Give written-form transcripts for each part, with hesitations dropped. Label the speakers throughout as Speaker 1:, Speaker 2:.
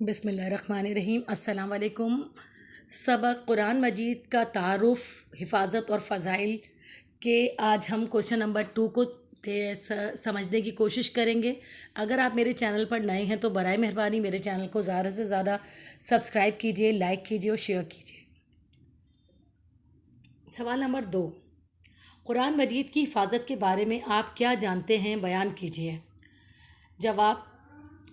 Speaker 1: بسم اللہ الرحمن الرحیم۔ السلام علیکم۔ سبق قرآن مجید کا تعارف، حفاظت اور فضائل کے آج ہم کوشچن نمبر 2 کو سمجھنے کی کوشش کریں گے۔ اگر آپ میرے چینل پر نئے ہیں تو برائے مہربانی میرے چینل کو زیادہ سے زیادہ سبسکرائب کیجئے، لائک کیجئے اور شیئر کیجئے۔ سوال نمبر 2، قرآن مجید کی حفاظت کے بارے میں آپ کیا جانتے ہیں، بیان کیجئے۔ جواب: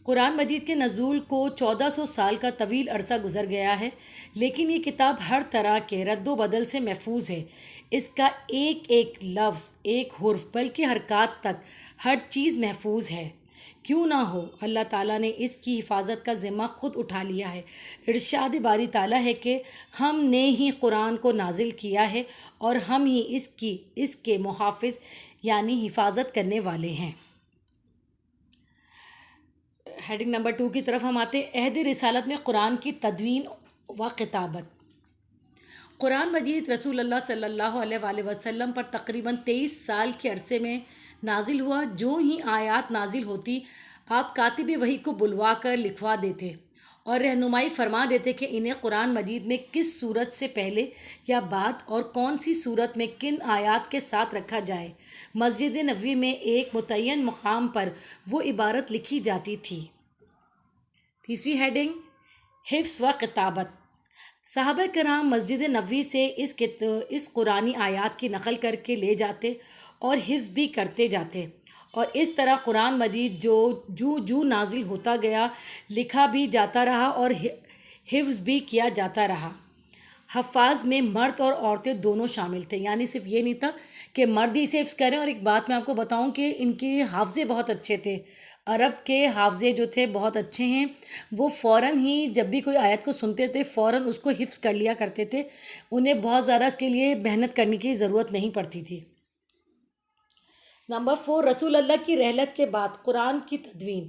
Speaker 1: قرآن مجید کے نزول کو 1400 سال کا طویل عرصہ گزر گیا ہے، لیکن یہ کتاب ہر طرح کے رد و بدل سے محفوظ ہے۔ اس کا ایک ایک لفظ، ایک حرف، بلکہ حرکات تک ہر چیز محفوظ ہے۔ کیوں نہ ہو، اللہ تعالیٰ نے اس کی حفاظت کا ذمہ خود اٹھا لیا ہے۔ ارشاد باری تعالیٰ ہے کہ ہم نے ہی قرآن کو نازل کیا ہے اور ہم ہی اس کے محافظ یعنی حفاظت کرنے والے ہیں۔ ہیڈنگ نمبر 2 کی طرف ہم آتے ہیں۔ عہد رسالت میں قرآن کی تدوین و کتابت۔ قرآن مجید رسول اللہ صلی اللہ علیہ وآلہ وسلم پر تقریباً 23 سال کے عرصے میں نازل ہوا۔ جو ہی آیات نازل ہوتی، آپ کاتب وحی کو بلوا کر لکھوا دیتے اور رہنمائی فرما دیتے کہ انہیں قرآن مجید میں کس سورت سے پہلے یا بعد اور کون سی سورت میں کن آیات کے ساتھ رکھا جائے۔ مسجد نبوی میں ایک متعین مقام پر وہ عبارت لکھی جاتی تھی۔ تیسری ہیڈنگ، حفظ و کتابت۔ صحابہ کرام مسجد نبوی سے اس قرآنی آیات کی نقل کر کے لے جاتے اور حفظ بھی کرتے جاتے، اور اس طرح قرآن مجید جو نازل ہوتا گیا لکھا بھی جاتا رہا اور حفظ بھی کیا جاتا رہا۔ حفاظ میں مرد اور عورتیں دونوں شامل تھے، یعنی صرف یہ نہیں تھا کہ مرد ہی اسے حفظ کریں۔ اور ایک بات میں آپ کو بتاؤں کہ ان کے حافظے بہت اچھے تھے۔ عرب کے حافظے جو تھے بہت اچھے ہیں، وہ فوراً ہی جب بھی کوئی آیت کو سنتے تھے فوراً اس کو حفظ کر لیا کرتے تھے۔ انہیں بہت زیادہ اس کے لیے محنت کرنے کی ضرورت نہیں پڑتی تھی۔ نمبر 4، رسول اللہ کی رحلت کے بعد قرآن کی تدوین۔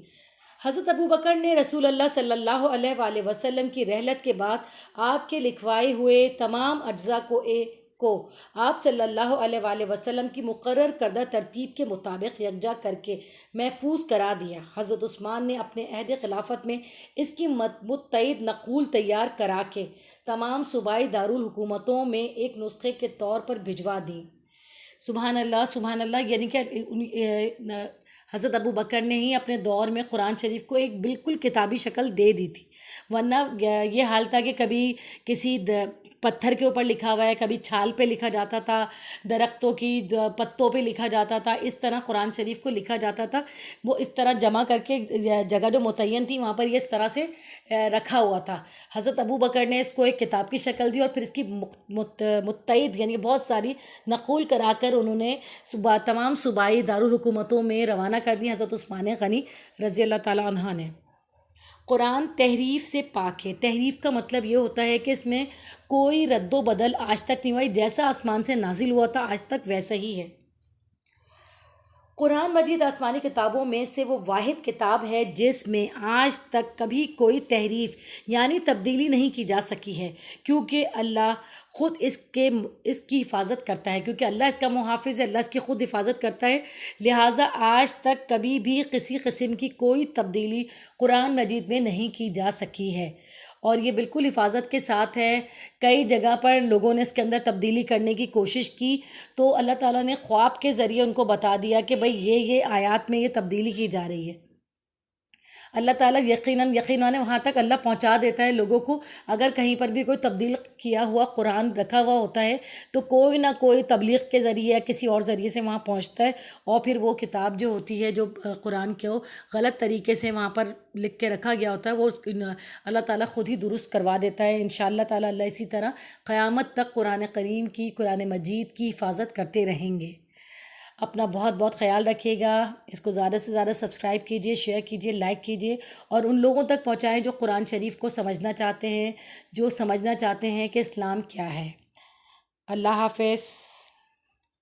Speaker 1: حضرت ابوبکر نے رسول اللہ صلی اللہ علیہ وآلہ وسلم کی رحلت کے بعد آپ کے لکھوائے ہوئے تمام اجزاء کو آپ صلی اللہ علیہ وآلہ وسلم کی مقرر کردہ ترتیب کے مطابق یکجا کر کے محفوظ کرا دیا۔ حضرت عثمان نے اپنے عہد خلافت میں اس کی متعدد نقول تیار کرا کے تمام صوبائی دارالحکومتوں میں ایک نسخے کے طور پر بھجوا دیں۔ سبحان اللہ، سبحان اللہ، یعنی کہ حضرت ابوبکر نے ہی اپنے دور میں قرآن شریف کو ایک بالکل کتابی شکل دے دی تھی، ورنہ یہ حال تھا کہ کبھی کسی پتھر کے اوپر لکھا ہوا ہے، کبھی چھال پہ لکھا جاتا تھا، درختوں کی پتوں پہ لکھا جاتا تھا، اس طرح قرآن شریف کو لکھا جاتا تھا۔ وہ اس طرح جمع کر کے جگہ جو متعین تھی وہاں پر یہ اس طرح سے رکھا ہوا تھا۔ حضرت ابوبکر نے اس کو ایک کتاب کی شکل دی اور پھر اس کی متعدد یعنی بہت ساری نقول کرا کر انہوں نے تمام صوبائی دارالحکومتوں میں روانہ کر دی۔ حضرت عثمان غنی رضی اللہ تعالیٰ عنہ نے۔ قرآن تحریف سے پاک ہے۔ تحریف کا مطلب یہ ہوتا ہے کہ اس میں کوئی رد و بدل آج تک نہیں ہوا، جیسا آسمان سے نازل ہوا تھا آج تک ویسا ہی ہے۔ قرآن مجید آسمانی کتابوں میں سے وہ واحد کتاب ہے جس میں آج تک کبھی کوئی تحریف یعنی تبدیلی نہیں کی جا سکی ہے، کیونکہ اللہ خود اس کی حفاظت کرتا ہے، کیونکہ اللہ اس کا محافظ ہے، اللہ اس کی خود حفاظت کرتا ہے، لہٰذا آج تک کبھی بھی کسی قسم کی کوئی تبدیلی قرآن مجید میں نہیں کی جا سکی ہے، اور یہ بالکل حفاظت کے ساتھ ہے۔ کئی جگہ پر لوگوں نے اس کے اندر تبدیلی کرنے کی کوشش کی تو اللہ تعالیٰ نے خواب کے ذریعے ان کو بتا دیا کہ بھئی یہ آیات میں یہ تبدیلی کی جا رہی ہے۔ اللہ تعالیٰ یقیناً وہاں تک اللہ پہنچا دیتا ہے لوگوں کو۔ اگر کہیں پر بھی کوئی تبدیل کیا ہوا قرآن رکھا ہوا ہوتا ہے تو کوئی نہ کوئی تبلیغ کے ذریعے یا کسی اور ذریعے سے وہاں پہنچتا ہے، اور پھر وہ کتاب جو ہوتی ہے جو قرآن کو غلط طریقے سے وہاں پر لکھ کے رکھا گیا ہوتا ہے وہ اللہ تعالیٰ خود ہی درست کروا دیتا ہے انشاءاللہ تعالیٰ۔ اللہ اسی طرح قیامت تک قرآن کریم کی، قرآن مجید کی حفاظت کرتے رہیں گے۔ اپنا بہت بہت خیال رکھیے گا۔ اس کو زیادہ سے زیادہ سبسکرائب کیجئے، شیئر کیجئے، لائک کیجئے، اور ان لوگوں تک پہنچائیں جو قرآن شریف کو سمجھنا چاہتے ہیں، جو سمجھنا چاہتے ہیں کہ اسلام کیا ہے۔ اللہ حافظ۔